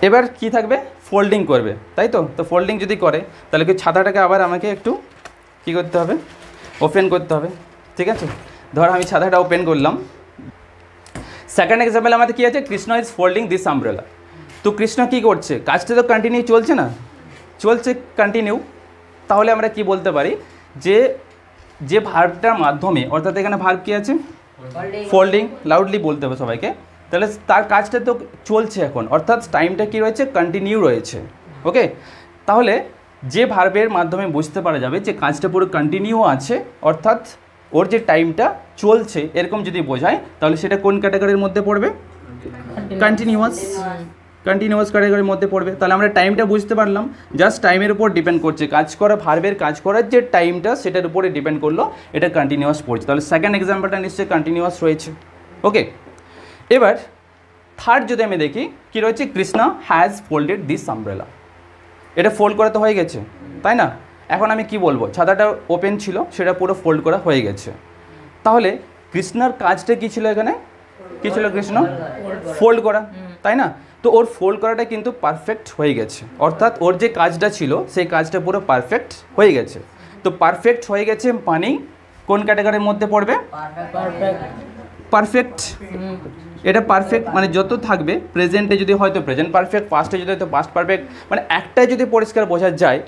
এবার কি থাকবে, ফোল্ডিং করবে, তাই তো? তো ফোল্ডিং যদি করে তাহলে কি ছাতাটাকে আবার আমাকে একটু কী করতে হবে, ওপেন করতে হবে, ঠিক আছে? ধর আমি ছাতাটা ওপেন করলাম। সেকেন্ড এক্সাম্পল আমাদের কী আছে, Krishna is folding this umbrella. তো কৃষ্ণ কী করছে, কাজটা তো কন্টিনিউ চলছে না, চলছে কন্টিনিউ। তাহলে আমরা কি বলতে পারি যে যে ভার্বটার মাধ্যমে, অর্থাৎ এখানে ভার্ব কী আছে, ফোল্ডিং, লাউডলি বলতে হবে সবাইকে। তাহলে তার কাজটা তো চলছে এখন, অর্থাৎ টাইমটা কী রয়েছে, কন্টিনিউ রয়েছে। ওকে, তাহলে যে ভার্বের মাধ্যমে বুঝতে পারা যাবে যে কাজটা পুরো কন্টিনিউ আছে, অর্থাৎ ওর যে টাইমটা চলছে এরকম যদি বোঝায়, তাহলে সেটা কোন ক্যাটাগরির মধ্যে পড়বে, কন্টিনিউয়াস, কন্টিনিউয়াস ক্যাটাগরির মধ্যে পড়বে। তাহলে আমরা টাইমটা বুঝতে পারলাম, জাস্ট টাইমের উপর ডিপেন্ড করছে, কাজ করা ভার্বের কাজ করার যে টাইমটা সেটার উপরে ডিপেন্ড করলো, এটা কন্টিনিউয়াস পড়ছে। তাহলে সেকেন্ড এক্সাম্পলটা নিশ্চয়ই কন্টিনিউয়াস রয়েছে। ওকে, এবার থার্ড যদি আমি দেখি কী রয়েছে, Krishna has folded this umbrella. এটা ফোল্ড করা তো হয়ে গেছে, তাই না? এখন আমি কি বলবো, ছাতাটা ওপেন ছিল, সেটা পুরো ফোল্ড করা হয়ে গেছে। তাহলে কৃষ্ণার কাজটা কী ছিল এখানে, কী ছিল, কৃষ্ণ ফোল্ড করা, তাই না? তো ওর ফোল্ড করাটা কিন্তু পারফেক্ট হয়ে গেছে, অর্থাৎ ওর যে কাজটা ছিল সেই কাজটা পুরো পারফেক্ট হয়ে গেছে। তো পারফেক্ট হয়ে গেছে মানেই কোন ক্যাটাগরির মধ্যে পড়বে, পারফেক্ট। এটা পারফেক্ট মানে যত থাকবে, প্রেজেন্টে যদি হয়তো প্রেজেন্ট পারফেক্ট, পাস্টে যদি হয়তো পাস্ট পারফেক্ট, মানে একটাই যদি পরিষ্কার বোঝা যায়